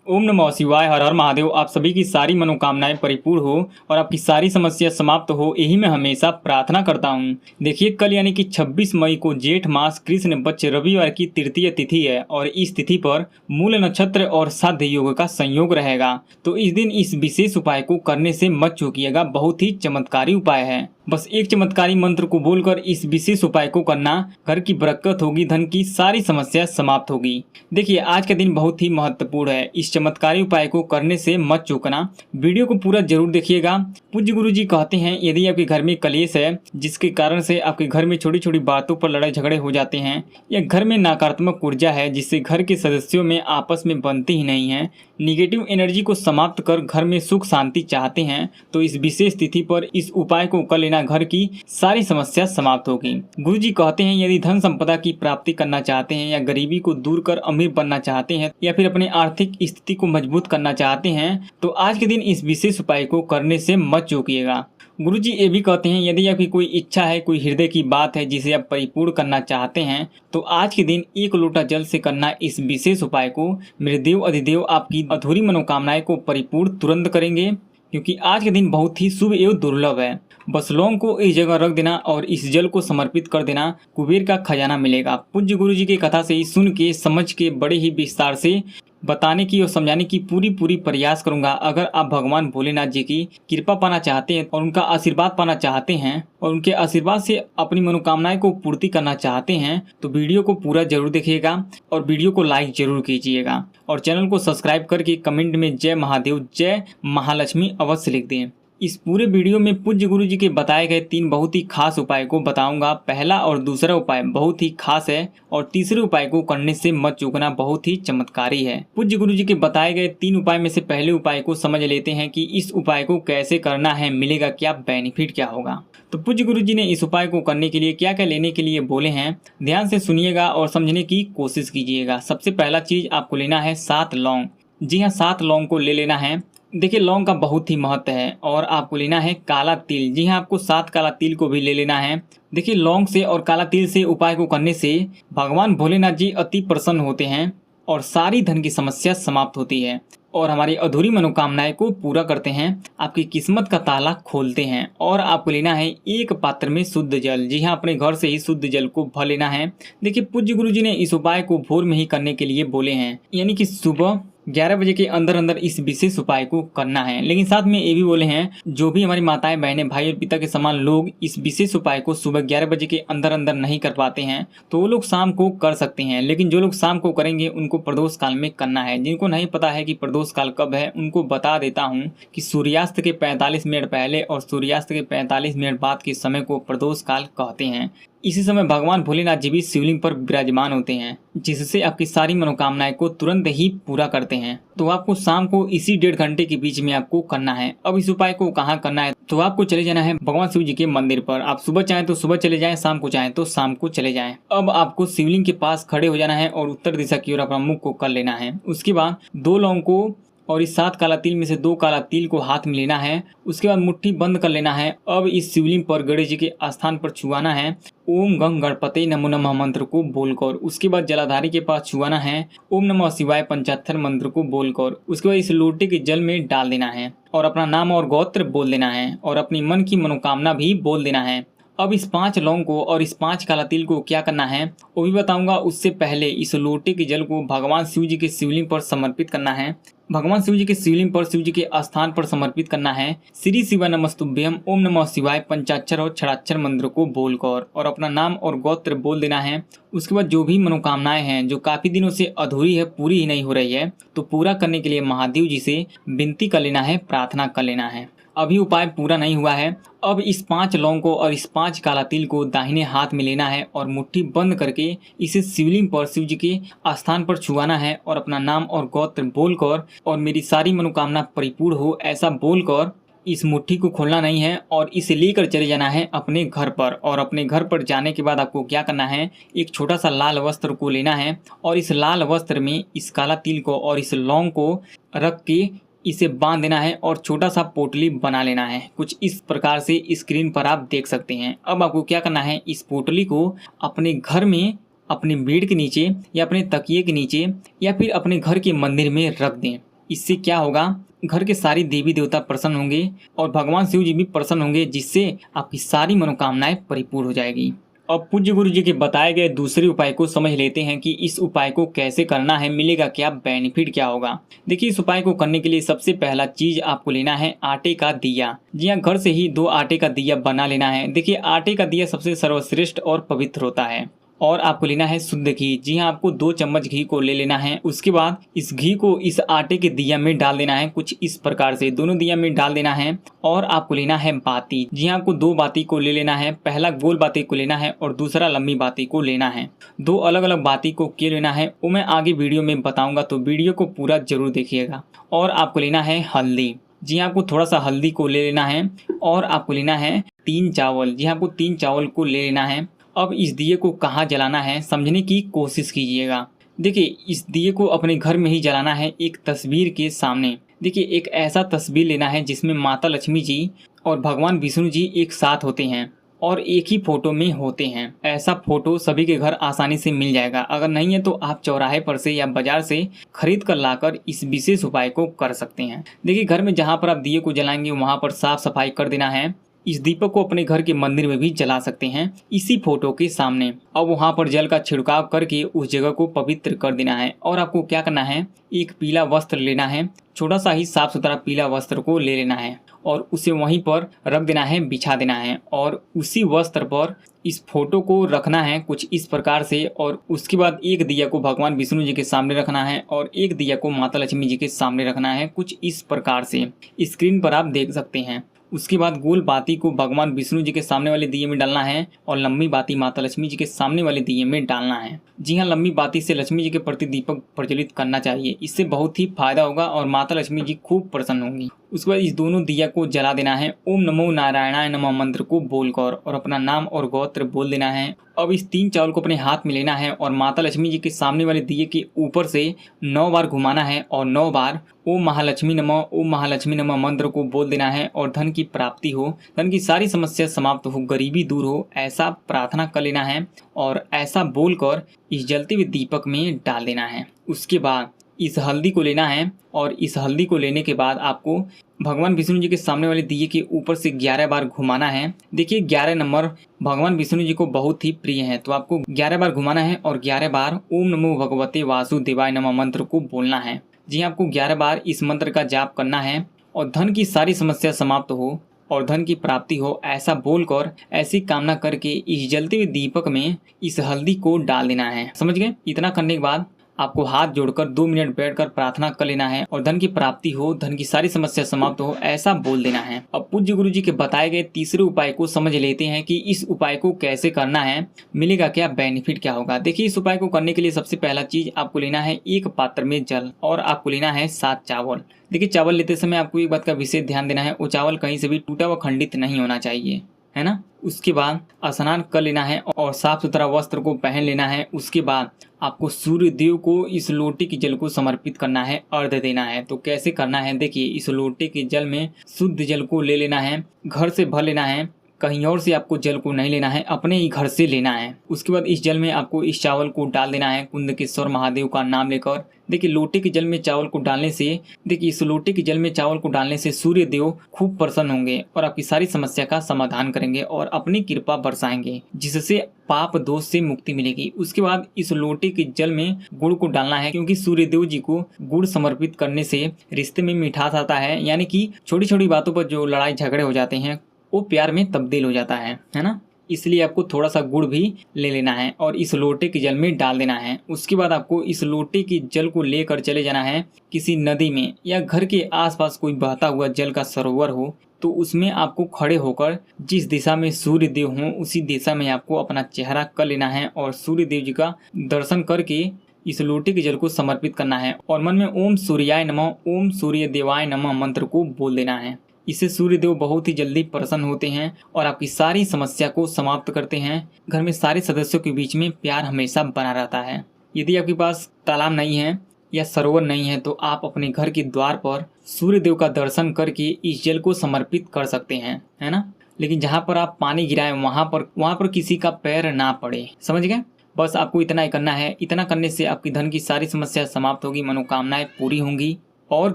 ओम नमः शिवाय। हर हर महादेव। आप सभी की सारी मनोकामनाएं परिपूर्ण हो और आपकी सारी समस्या समाप्त हो, यही मैं हमेशा प्रार्थना करता हूं। देखिए, कल यानी कि 26 मई को जेठ मास कृष्ण पक्ष रविवार की तृतीय तिथि है और इस तिथि पर मूल नक्षत्र और साध्य योग का संयोग रहेगा। तो इस दिन इस विशेष उपाय को करने से मत चूकिएगा। बहुत ही चमत्कारी उपाय है। बस एक चमत्कारी मंत्र को बोलकर इस विशेष उपाय को करना, घर की बरकत होगी, धन की सारी समस्या समाप्त होगी। देखिए, आज का दिन बहुत ही महत्वपूर्ण है। इस चमत्कारी उपाय को करने से मत चूकना। वीडियो को पूरा जरूर देखिएगा। पूज्य गुरु जी कहते हैं, यदि आपके घर में कलेश है जिसके कारण से आपके घर में छोटी छोटी बातों पर लड़ाई झगड़े हो जाते हैं, या घर में नकारात्मक ऊर्जा है जिससे घर के सदस्यों में आपस में बनती ही नहीं है, निगेटिव एनर्जी को समाप्त कर घर में सुख शांति चाहते हैं, तो इस विशेष तिथि पर इस उपाय को कर लेना, घर की सारी समस्या समाप्त होगी। गुरु जी कहते हैं, यदि धन संपदा की प्राप्ति करना चाहते हैं, या गरीबी को दूर कर अमीर बनना चाहते हैं, या फिर अपने आर्थिक स्थिति को मजबूत करना चाहते हैं, तो आज के दिन इस विशेष उपाय को करने से मत चूकिएगा। गुरु जी ये भी कहते हैं, यदि आपकी कोई इच्छा है, कोई हृदय की बात है जिसे आप परिपूर्ण करना चाहते हैं, तो आज के दिन 1 लोटा जल से करना इस विशेष उपाय को। मेरे देव अधिदेव आपकी अधूरी मनोकामनाएं को परिपूर्ण तुरंत करेंगे, क्योंकि आज के दिन बहुत ही शुभ एवं दुर्लभ है। बस लौंग को इस जगह रख देना और इस जल को समर्पित कर देना, कुबेर का खजाना मिलेगा। पूज्य गुरु जी की कथा से ही सुन के समझ के बड़े ही विस्तार से बताने की और समझाने की पूरी प्रयास करूंगा। अगर आप भगवान भोलेनाथ जी की कृपा पाना चाहते हैं और उनका आशीर्वाद पाना चाहते हैं और उनके आशीर्वाद से अपनी मनोकामनाएं को पूर्ति करना चाहते हैं, तो वीडियो को पूरा जरूर देखिएगा और वीडियो को लाइक जरूर कीजिएगा और चैनल को सब्सक्राइब करके कमेंट में जय महादेव, जय महालक्ष्मी अवश्य लिख दें। इस पूरे वीडियो में पूज्य गुरु जी के बताए गए 3 बहुत ही खास उपाय को बताऊंगा। पहला और दूसरा उपाय बहुत ही खास है और तीसरे उपाय को करने से मत चूकना, बहुत ही चमत्कारी है। पूज्य गुरु जी के बताए गए 3 उपाय में से पहले उपाय को समझ लेते हैं कि इस उपाय को कैसे करना है, मिलेगा क्या, बेनिफिट क्या होगा। तो पूज्य गुरु जी ने इस उपाय को करने के लिए क्या क्या लेने के लिए बोले हैं, ध्यान से सुनिएगा और समझने की कोशिश कीजिएगा। सबसे पहला चीज आपको लेना है 7 लौंग। जी हाँ, 7 लौंग को ले लेना है। देखिए, लौंग का बहुत ही महत्व है। और आपको लेना है काला तिल। जी हाँ, आपको 7 काला तिल को भी ले लेना है। देखिए, लौंग से और काला तिल से उपाय को करने से भगवान भोलेनाथ जी अति प्रसन्न होते हैं और सारी धन की समस्या समाप्त होती है और हमारी अधूरी मनोकामनाएं को पूरा करते हैं, आपकी किस्मत का ताला खोलते हैं। और आपको लेना है 1 पात्र में शुद्ध जल। जी हाँ, अपने घर से ही शुद्ध जल को भर लेना है। देखिए, पूज्य गुरु जी ने इस उपाय को भोर में ही करने के लिए बोले हैं, यानी कि सुबह 11 बजे के अंदर इस विशेष उपाय को करना है। लेकिन साथ में ये भी बोले हैं, जो भी हमारी माताएं बहनें भाई और पिता के समान लोग इस विशेष उपाय को सुबह 11 बजे के अंदर नहीं कर पाते हैं, तो वो लोग शाम को कर सकते हैं। लेकिन जो लोग शाम को करेंगे उनको प्रदोष काल में करना है। जिनको नहीं पता है कि प्रदोष काल कब है, उनको बता देता हूँ कि सूर्यास्त के 45 मिनट पहले और सूर्यास्त के 45 मिनट बाद के समय को प्रदोष काल कहते हैं। इसी समय भगवान भोलेनाथ जी भी शिवलिंग पर विराजमान होते हैं, जिससे आपकी सारी मनोकामनाएं को तुरंत ही पूरा करते हैं। तो आपको शाम को इसी 1.5 घंटे के बीच में आपको करना है। अब इस उपाय को कहाँ करना है, तो आपको चले जाना है भगवान शिव जी के मंदिर पर। आप सुबह चाहें तो सुबह चले जाएं, शाम को चाहें तो शाम को चले जाएं। अब आपको शिवलिंग के पास खड़े हो जाना है और उत्तर दिशा की ओर अपना मुख को कर लेना है। उसके बाद 2 लौंग को और इस 7 काला तिल में से 2 काला तिल को हाथ में लेना है। उसके बाद मुट्ठी बंद कर लेना है। अब इस शिवलिंग पर गणेश जी के स्थान पर छुआना है ओम गंग गणपते नमो नमः मंत्र को बोलकर। उसके बाद जलाधारी के पास छुआना है ओम नमः शिवाय पंचाक्षर मंत्र को बोलकर। उसके बाद इस लोटे के जल में डाल देना है और अपना नाम और गोत्र बोल देना है और अपनी मन की मनोकामना भी बोल देना है। अब इस 5 लौंग को और इस 5 काला तिल को क्या करना है वो भी बताऊंगा। उससे पहले इस लोटे के जल को भगवान शिव जी के शिवलिंग पर समर्पित करना है। भगवान शिव जी के शिवलिंग पर शिव जी के स्थान पर समर्पित करना है श्री शिवाय नमस्तुभ्यम ओम नमः शिवाय पंचाक्षर और छड़ाक्षर मंत्र को बोलकर और अपना नाम और गोत्र बोल देना है। उसके बाद जो भी मनोकामनाएं हैं जो काफी दिनों से अधूरी है, पूरी ही नहीं हो रही है, तो पूरा करने के लिए महादेव जी से विनती कर लेना है, प्रार्थना कर लेना है। अभी उपाय पूरा नहीं हुआ है। अब इस 5 लौंग को और इस 5 काला तिल को दाहिने हाथ में लेना है और मुट्ठी बंद करके इसे शिवलिंग पर शिव जी के स्थान पर छुआना है और अपना नाम और गोत्र बोलकर और मेरी सारी मनोकामना परिपूर्ण हो ऐसा बोलकर इस मुट्ठी को खोलना नहीं है और इसे लेकर चले जाना है अपने घर पर। और अपने घर पर जाने के बाद आपको क्या करना है, एक छोटा सा लाल वस्त्र को लेना है और इस लाल वस्त्र में इस काला तिल को और इस लौंग को रख के इसे बांध देना है और छोटा सा पोटली बना लेना है। कुछ इस प्रकार से स्क्रीन पर आप देख सकते हैं। अब आपको क्या करना है, इस पोटली को अपने घर में अपने बेड के नीचे या अपने तकिए के नीचे या फिर अपने घर के मंदिर में रख दें। इससे क्या होगा, घर के सारी देवी देवता प्रसन्न होंगे और भगवान शिव जी भी प्रसन्न होंगे, जिससे आपकी सारी मनोकामनाएं परिपूर्ण हो जाएगी। अब पूज्य गुरु जी के बताए गए दूसरे उपाय को समझ लेते हैं कि इस उपाय को कैसे करना है, मिलेगा क्या, बेनिफिट क्या होगा। देखिए, इस उपाय को करने के लिए सबसे पहला चीज आपको लेना है आटे का दिया। जी हाँ, घर से ही 2 आटे का दिया बना लेना है। देखिए, आटे का दिया सबसे सर्वश्रेष्ठ और पवित्र होता है। और आपको लेना है शुद्ध घी। जी हाँ, आपको 2 चम्मच घी को ले लेना है। उसके बाद इस घी को इस आटे के दिया में डाल देना है, कुछ इस प्रकार से दोनों दिया में डाल देना है। और आपको लेना है बाती। जी हाँ, आपको 2 बाती को ले लेना है। पहला गोल बाती को लेना है और दूसरा लंबी बाती को लेना है। 2 अलग अलग बाती को क्यों लेना है वो मैं आगे वीडियो में बताऊंगा, तो वीडियो को पूरा जरूर देखिएगा। और आपको लेना है हल्दी। जी हाँ, आपको थोड़ा सा हल्दी को ले लेना है। और आपको लेना है 3 चावल। जी हाँ, आपको 3 चावल को ले लेना है। अब इस दिए को कहाँ जलाना है समझने की कोशिश कीजिएगा। देखिए, इस दिए को अपने घर में ही जलाना है, एक तस्वीर के सामने। देखिए, एक ऐसा तस्वीर लेना है जिसमें माता लक्ष्मी जी और भगवान विष्णु जी एक साथ होते हैं और एक ही फोटो में होते हैं। ऐसा फोटो सभी के घर आसानी से मिल जाएगा। अगर नहीं है तो आप चौराहे पर से या बाजार से खरीद कर लाकर इस विशेष उपाय को कर सकते हैं। देखिए, घर में जहाँ पर आप दिए को जलाएंगे वहाँ पर साफ सफाई कर देना है। इस दीपक को अपने घर के मंदिर में भी जला सकते हैं, इसी फोटो के सामने। अब वहां पर जल का छिड़काव करके उस जगह को पवित्र कर देना है। और आपको क्या करना है, एक पीला वस्त्र लेना है, छोटा सा ही साफ सुथरा पीला वस्त्र को ले लेना है और उसे वहीं पर रख देना है, बिछा देना है। और उसी वस्त्र पर इस फोटो को रखना है कुछ इस प्रकार से। और उसके बाद एक दिया को भगवान विष्णु जी के सामने रखना है और एक दिया को माता लक्ष्मी जी के सामने रखना है, कुछ इस प्रकार से। स्क्रीन पर आप देख सकते हैं। उसके बाद गोल बाती को भगवान विष्णु जी के सामने वाले दिए में डालना है और लंबी बाती माता लक्ष्मी जी के सामने वाले दिए में डालना है। जी हाँ, लंबी बाती से लक्ष्मी जी के प्रति दीपक प्रज्वलित करना चाहिए, इससे बहुत ही फायदा होगा और माता लक्ष्मी जी खूब प्रसन्न होंगी। उसके बाद इस दोनों दिया को जला देना है। ओम नमो नारायणाय नमः मंत्र को बोलकर और अपना नाम और गोत्र बोल देना है। अब इस 3 चावल को अपने हाथ में लेना है और माता लक्ष्मी जी के सामने वाले दिए के ऊपर से 9 बार घुमाना है और 9 बार ओम महालक्ष्मी नमः, ओम महालक्ष्मी नमः मंत्र को बोल देना है। और धन की प्राप्ति हो, धन की सारी समस्या समाप्त हो, गरीबी दूर हो, ऐसा प्रार्थना कर लेना है और ऐसा बोलकर इस जलते हुए दीपक में डाल देना है। उसके बाद इस हल्दी को लेना है और इस हल्दी को लेने के बाद आपको भगवान विष्णु जी के सामने वाले दिए के ऊपर से 11 बार घुमाना है। देखिए, 11 नंबर भगवान विष्णु जी को बहुत ही प्रिय है, तो आपको 11 बार घुमाना है और 11 बार ओम नमो भगवते वासुदेवाय नमः मंत्र को बोलना है। जी हाँ, आपको 11 बार इस मंत्र का जाप करना है और धन की सारी समस्या समाप्त हो और धन की प्राप्ति हो, ऐसा बोलकर ऐसी कामना करके इस जलते हुए दीपक में इस हल्दी को डाल देना है। समझ गए? इतना करने के बाद आपको हाथ जोड़कर 2 मिनट बैठकर प्रार्थना कर लेना है और धन की प्राप्ति हो, धन की सारी समस्या समाप्त हो, ऐसा बोल देना है। अब पूज्य गुरु जी के बताए गए तीसरे उपाय को समझ लेते हैं कि इस उपाय को कैसे करना है, मिलेगा क्या, बेनिफिट क्या होगा। देखिए, इस उपाय को करने के लिए सबसे पहला चीज आपको लेना है एक पात्र में जल और आपको लेना है 7 चावल। देखिए, चावल लेते समय आपको एक बात का विशेष ध्यान देना है, वो चावल कहीं से भी टूटा व खंडित नहीं होना चाहिए, है ना। उसके बाद स्नान कर लेना है और साफ सुथरा वस्त्र को पहन लेना है। उसके बाद आपको सूर्य देव को इस लोटे के जल को समर्पित करना है, अर्घ्य देना है। तो कैसे करना है, देखिए, इस लोटे के जल में शुद्ध जल को ले लेना है, घर से भर लेना है, कहीं और से आपको जल को नहीं लेना है, अपने ही घर से लेना है। उसके बाद इस जल में आपको इस चावल को डाल देना है कुंदकेश्वर महादेव का नाम लेकर। देखिए, लोटे के जल में चावल को डालने से, देखिए, इस लोटे के जल में चावल को डालने से सूर्य देव खूब प्रसन्न होंगे और आपकी सारी समस्या का समाधान करेंगे और अपनी कृपा बरसाएंगे, जिससे पाप दोष से मुक्ति मिलेगी। उसके बाद इस लोटे के जल में गुड़ को डालना है, क्योंकि सूर्य देव जी को गुड़ समर्पित करने से रिश्ते में मिठास आता है, यानी कि छोटी छोटी बातों पर जो लड़ाई झगड़े हो जाते हैं वो प्यार में तब्दील हो जाता है ना। इसलिए आपको थोड़ा सा गुड़ भी ले लेना है और इस लोटे के जल में डाल देना है। उसके बाद आपको इस लोटे के जल को लेकर चले जाना है किसी नदी में या घर के आसपास कोई बहता हुआ जल का सरोवर हो, तो उसमें आपको खड़े होकर जिस दिशा में सूर्य देव हों उसी दिशा में आपको अपना चेहरा कर लेना है और सूर्य देव जी का दर्शन करके इस लोटे के जल को समर्पित करना है और मन में ओम सूर्याय नमः, ओम सूर्य देवाय नमः मंत्र को बोल देना है। इससे सूर्य देव बहुत ही जल्दी प्रसन्न होते हैं और आपकी सारी समस्या को समाप्त करते हैं। घर में सारे सदस्यों के बीच में प्यार हमेशा बना रहता है। यदि आपके पास तालाब नहीं है या सरोवर नहीं है तो आप अपने घर के द्वार पर सूर्य देव का दर्शन करके इस जल को समर्पित कर सकते हैं, है ना। लेकिन जहाँ पर आप पानी गिराएं वहाँ पर किसी का पैर ना पड़े। समझ गए? बस आपको इतना ही करना है। इतना करने से आपकी धन की सारी समस्या समाप्त होगी, मनोकामनाएं पूरी होंगी और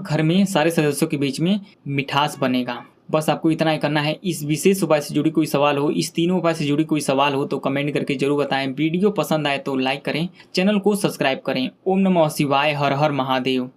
घर में सारे सदस्यों के बीच में मिठास बनेगा। बस आपको इतना ही करना है। इस विशेष उपाय से जुड़ी कोई सवाल हो, इस तीनों उपाय से जुड़ी कोई सवाल हो तो कमेंट करके जरूर बताएं। वीडियो पसंद आए तो लाइक करें, चैनल को सब्सक्राइब करें। ओम नमः शिवाय, हर हर महादेव।